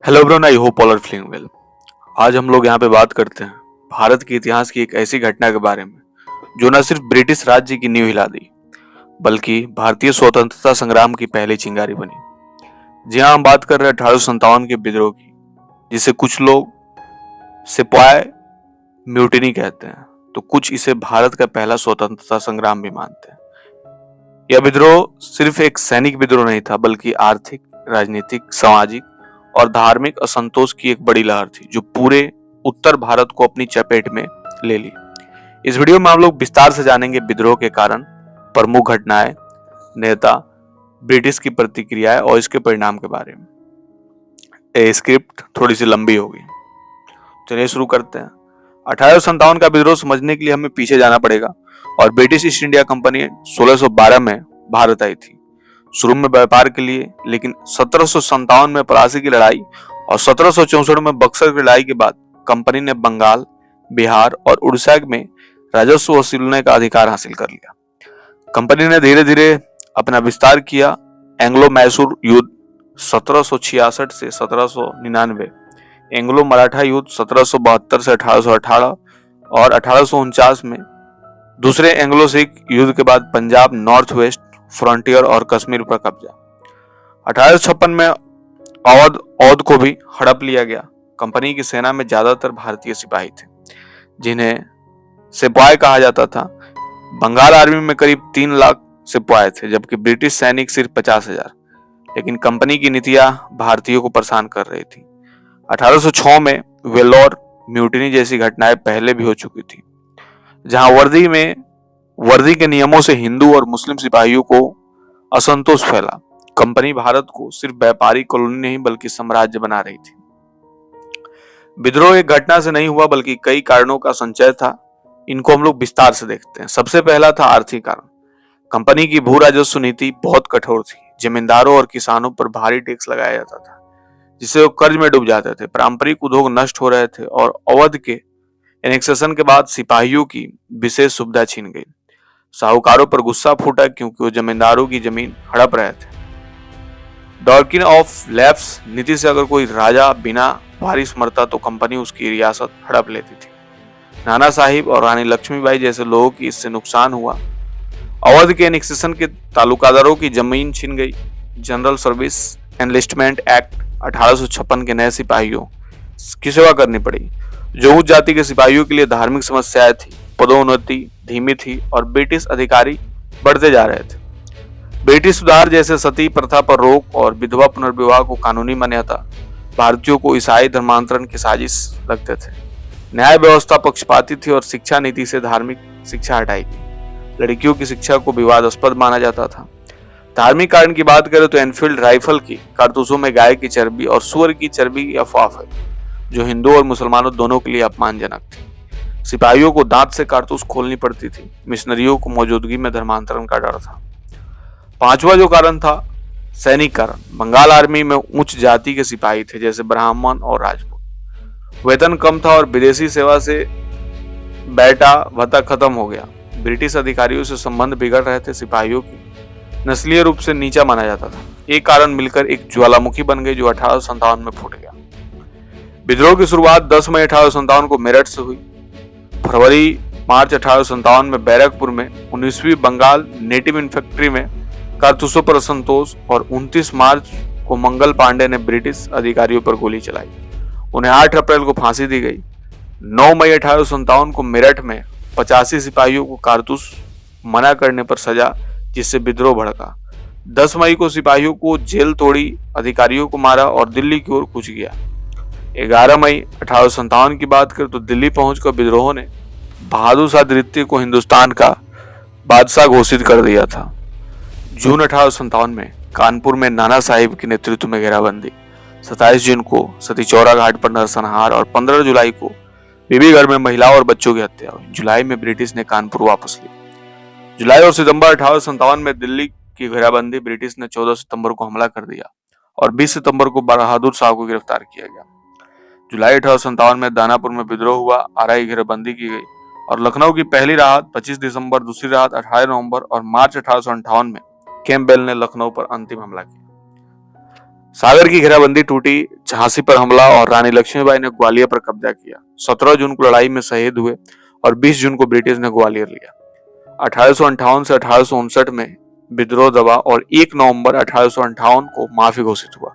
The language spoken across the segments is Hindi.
Hello bro, I hope all are feeling well. आज हम लोग यहाँ पे बात करते हैं भारत के इतिहास की एक ऐसी घटना के बारे में जो न सिर्फ ब्रिटिश राज्य की नींव हिला दी बल्कि भारतीय स्वतंत्रता संग्राम की पहली चिंगारी बनी। जी हाँ, हम बात कर रहे हैं 1857 के विद्रोह की, जिसे कुछ लोग सिपाही म्यूटिनी कहते हैं तो कुछ इसे भारत का पहला स्वतंत्रता संग्राम भी मानते हैं। यह विद्रोह सिर्फ एक सैनिक विद्रोह नहीं था बल्कि आर्थिक, राजनीतिक, सामाजिक और धार्मिक असंतोष की एक बड़ी लहर थी जो पूरे उत्तर भारत को अपनी चपेट में ले ली। इस वीडियो में हम लोग विस्तार से जानेंगे विद्रोह के कारण, प्रमुख घटनाएं, नेता, ब्रिटिश की प्रतिक्रियाएं और इसके परिणाम के बारे में। ये स्क्रिप्ट थोड़ी सी लंबी होगी, चलिए शुरू करते हैं। 1857 का विद्रोह समझने के लिए हमें पीछे जाना पड़ेगा और ब्रिटिश ईस्ट इंडिया कंपनी 1612 में भारत आई थी, शुरू में व्यापार के लिए, लेकिन 1757 में प्लासी की लड़ाई और 1764 में बक्सर की लड़ाई के बाद कंपनी ने बंगाल, बिहार और उड़ीसा में राजस्व वसूलने का अधिकार हासिल कर लिया। कंपनी ने धीरे धीरे अपना विस्तार किया। एंग्लो मैसूर युद्ध 1766 से 1799, एंग्लो मराठा युद्ध 1772 से 1818 और 1849 में दूसरे एंग्लो सिख युद्ध के बाद पंजाब, नॉर्थ वेस्ट फ्रंटियर और कश्मीर पर कब्जा। 1856 में अवध को भी हड़प लिया गया। कंपनी की सेना में ज्यादातर भारतीय सिपाही थे जिन्हें सिपाही कहा जाता था। बंगाल आर्मी में करीब 3 लाख सिपाही थे जबकि ब्रिटिश सैनिक सिर्फ 50,000। लेकिन कंपनी की नीतियां भारतीयों को परेशान कर रही थी। 1806 में वेल्लोर म्यूटिनी जैसी घटनाएं पहले भी हो चुकी थी, जहां वर्दी के नियमों से हिंदू और मुस्लिम सिपाहियों को असंतोष फैला। कंपनी भारत को सिर्फ व्यापारिक कॉलोनी नहीं बल्कि साम्राज्य बना रही थी। विद्रोह एक घटना से नहीं हुआ बल्कि कई कारणों का संचय था। इनको हम लोग विस्तार से देखते हैं। सबसे पहला था आर्थिक कारण। कंपनी की भू राजस्व नीति बहुत कठोर थी। जमींदारों और किसानों पर भारी टैक्स लगाया जाता था जिससे वो कर्ज में डूब जाते थे। पारंपरिक उद्योग नष्ट हो रहे थे और अवध के एनेक्सेशन के बाद सिपाहियों की विशेष सुविधा छीन गई। साहूकारों पर गुस्सा फूटा क्योंकि वो जमींदारों की जमीन हड़प रहे थे। डॉर्किन ऑफ लैप्स नीति से अगर कोई राजा बिना वारिस मरता तो कंपनी उसकी रियासत हड़प लेती थी। नाना साहिब और रानी लक्ष्मीबाई जैसे लोगों की इससे नुकसान हुआ। अवध के एनेक्सेशन के तालुकादारों की जमीन छीन गई। जनरल सर्विस एनलिस्टमेंट एक्ट 1856 के नए सिपाहियों की सेवा करनी पड़ी जो उच्च जाति के सिपाहियों के लिए धार्मिक समस्याएं थी। पदोन्नति धीमी थी और ब्रिटिश अधिकारी बढ़ते जा रहे थे। ब्रिटिश सुधार जैसे सती प्रथा पर रोक और विधवा पुनर्विवाह को कानूनी मान्यता भारतीयों को ईसाई धर्मांतरण की साजिश लगते थे। न्याय व्यवस्था पक्षपाती थी और शिक्षा नीति से धार्मिक शिक्षा हटाई गई। लड़कियों की शिक्षा को विवादास्पद माना जाता था। धार्मिक कारण की बात करें तो एनफील्ड राइफल की कारतूसों में गाय की चर्बी और सुअर की चर्बी की अफवाह है जो हिंदुओं और मुसलमानों दोनों के लिए अपमानजनक थी। सिपाहियों को दांत से कारतूस खोलनी पड़ती थी। मिशनरियों को मौजूदगी में धर्मांतरण का डर था। पांचवा जो कारण था सैनिक कारण। बंगाल आर्मी में उच्च जाति के सिपाही थे जैसे ब्राह्मण और राजपूत। वेतन कम था और विदेशी सेवा से बेटा भत्ता खत्म हो गया। ब्रिटिश अधिकारियों से संबंध बिगड़ रहे थे। सिपाहियों की नस्लीय रूप से नीचा माना जाता था। एक कारण मिलकर एक ज्वालामुखी बन गई जो 1857 में फूट गया। विद्रोह की शुरुआत 10 मई 1857 को मेरठ से हुई। फरवरी मार्च 1857 में बैरकपुर में 19वीं बंगाल नेटिव इन्फेंट्री में कारतूसों पर असंतोष और 29 मार्च को मंगल पांडे ने ब्रिटिश अधिकारियों पर गोली चलाई। उन्हें 8 अप्रैल को फांसी दी गई। 9 मई 1857 को मेरठ में 85 सिपाहियों को कारतूस मना करने पर सजा जिससे विद्रोह भड़का। 10 मई को सिपाहियों को जेल तोड़ी, अधिकारियों को मारा और दिल्ली की ओर कूच गया। 11 मई 1857 की बात करें तो दिल्ली पहुंचकर विद्रोह ने बहादुर शाह द्वितीय को हिंदुस्तान का बादशाह घोषित कर दिया था। जून 1857 में कानपुर में नाना साहिब के नेतृत्व में घेराबंदी। 27 जून को सती चौरा घाट पर नरसंहार और 15 जुलाई को बीबी घर में महिलाओं और बच्चों की हत्या हुई। जुलाई में ब्रिटिश ने कानपुर वापस ली। जुलाई और सितंबर 1857 में दिल्ली की घेराबंदी। ब्रिटिश ने 14 सितंबर को हमला कर दिया और 20 सितंबर को बहादुर शाह को गिरफ्तार किया गया। जुलाई 1857 में दानापुर में विद्रोह हुआ। आरआई घेराबंदी की गई और लखनऊ की पहली राहत 25 दिसंबर, दूसरी राहत 18 नवंबर और मार्च 1858 में कैंपबेल ने लखनऊ पर अंतिम हमला किया। सागर की घेराबंदी टूटी, झांसी पर हमला और रानी लक्ष्मीबाई ने ग्वालियर पर कब्जा किया। 17 जून को लड़ाई में शहीद हुए और 20 जून को ब्रिटिश ने ग्वालियर लिया। 1858 से 1859 में विद्रोह दबा और 1 नवंबर 1858 को माफी घोषित हुआ।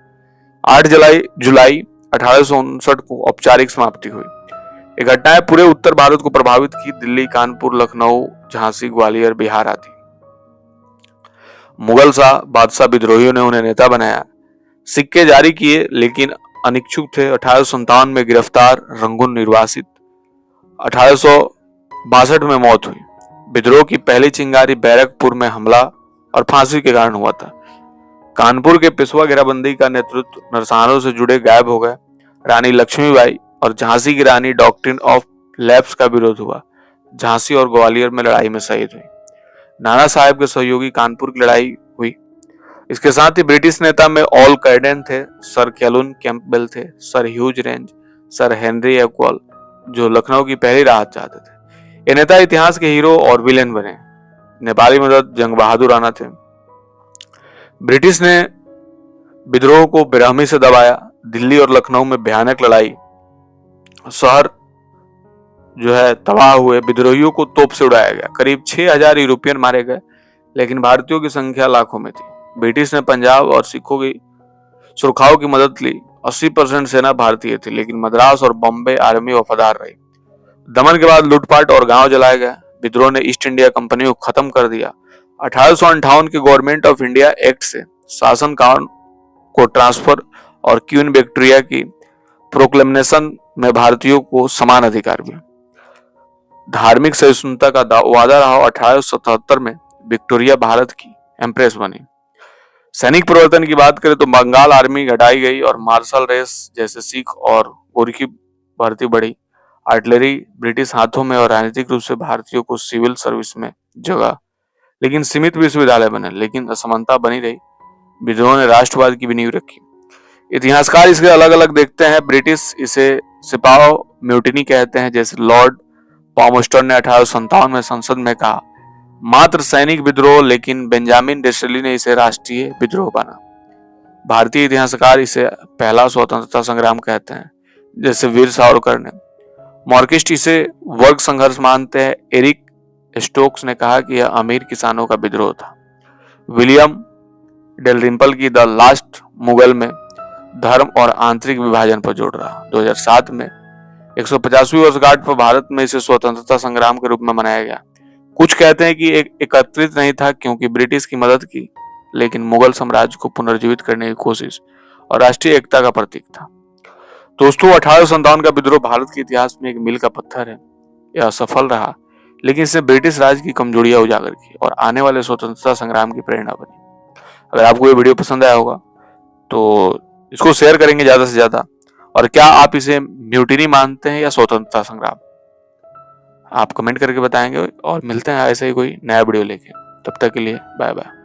8 जुलाई 1859 को औपचारिक समाप्ति हुई। ये घटनाएं पूरे उत्तर भारत को प्रभावित की। दिल्ली, कानपुर, लखनऊ, झांसी, ग्वालियर, बिहार आदि। मुगल शाह बादशाह विद्रोहियों ने उन्हें नेता बनाया, सिक्के जारी किए, लेकिन अनिच्छुक थे। 1857 में गिरफ्तार, रंगून निर्वासित। 1862 में मौत हुई। विद्रोह की पहली चिंगारी बैरकपुर में हमला और फांसी के कारण हुआ था। कानपुर के पेशवा घेराबंदी का नेतृत्व नरसंहारों से जुड़े गायब हो गए। रानी लक्ष्मीबाई और झांसी की रानी डॉक्ट्रिन ऑफ लैप्स का विरोध हुआ। झांसी और ग्वालियर में लड़ाई में शहीद हुई। नाना साहेब के सहयोगी कानपुर की लड़ाई हुई। इसके साथ ही ब्रिटिश नेता में ऑल कैडेन थे, सर कैलुन कैंपबेल थे, sir huge range, sir Henry equal, जो लखनऊ की पहली राहत चाहते थे। ये नेता इतिहास के हीरो और विलेन बने। नेपाली मदद जंग बहादुर राणा थे। ब्रिटिश ने विद्रोह को बेरहमी से दबाया। दिल्ली और लखनऊ में भयानक लड़ाई, शहर जो है तबाह हुए। विद्रोहियों को तोप से उड़ाया गया। करीब 6000 यूरोपियन मारे गए, लेकिन भारतीयों की संख्या लाखों में थी। ब्रिटिश ने पंजाब और सिखों की सुरखाओं की मदद ली। 80% सेना भारतीय थी, लेकिन मद्रास और बॉम्बे आर्मी वफादार रही। दमन के बाद लूटपाट और गांव जलाए गए। विद्रोह ने ईस्ट इंडिया कंपनी को खत्म कर दिया। 1858 के गवर्नमेंट ऑफ इंडिया एक्ट से शासन कानून को ट्रांसफर और क्वीन विक्टोरिया की प्रोक्लेमेशन में भारतीयों को समान अधिकार मिले। धार्मिक सहिष्णुता का वादा रहा। 1877 में विक्टोरिया भारत की एम्प्रेस बनी। सैनिक परिवर्तन की बात करें तो बंगाल आर्मी घटाई गई और मार्शल रेस जैसे सिख और गोरखी भर्ती बढ़ी। आर्टिलरी ब्रिटिश हाथों में और राजनीतिक रूप से भारतीयों को सिविल सर्विस में जगह, लेकिन सीमित विश्वविद्यालय बने, लेकिन असमानता बनी रही। विद्रोह ने राष्ट्रवाद की भी नींव रखी। इतिहासकार इसके अलग अलग देखते हैं। ब्रिटिश इसे सिपाही म्यूटिनी कहते हैं, जैसे लॉर्ड पामस्टन ने 1857 में संसद में कहा, मात्र सैनिक विद्रोह, लेकिन बेंजामिन डिसरेली ने इसे राष्ट्रीय विद्रोह माना। भारतीय इतिहासकार इसे पहला स्वतंत्रता संग्राम कहते हैं, जैसे वीर सावरकर ने। मार्क्सिस्ट इसे वर्ग संघर्ष मानते हैं। एरिक स्टोक्स ने कहा कि यह अमीर किसानों का विद्रोह था। विलियम डेलरिम्पल की द लास्ट मुगल में धर्म और आंतरिक विभाजन पर जोड़ रहा। 2007 में 150वीं वर्षगांठ पर भारत में इसे स्वतंत्रता संग्राम के रूप में मनाया गया। कुछ कहते हैं कि एकत्रित नहीं था क्योंकि ब्रिटिश की मदद की, लेकिन मुगल साम्राज्य को पुनर्जीवित करने की कोशिश और राष्ट्रीय एकता का प्रतीक था। दोस्तों, 1857 का विद्रोह भारत के इतिहास में एक मील का पत्थर है। यह असफल रहा, लेकिन इसने ब्रिटिश राज की कमजोरियां उजागर की और आने वाले स्वतंत्रता संग्राम की प्रेरणा बनी। अगर आपको ये वीडियो पसंद आया होगा तो इसको शेयर करेंगे ज्यादा से ज्यादा। और क्या आप इसे म्यूटिनी मानते हैं या स्वतंत्रता संग्राम, आप कमेंट करके बताएंगे। और मिलते हैं ऐसे ही कोई नया वीडियो लेके। तब तक के लिए बाय बाय।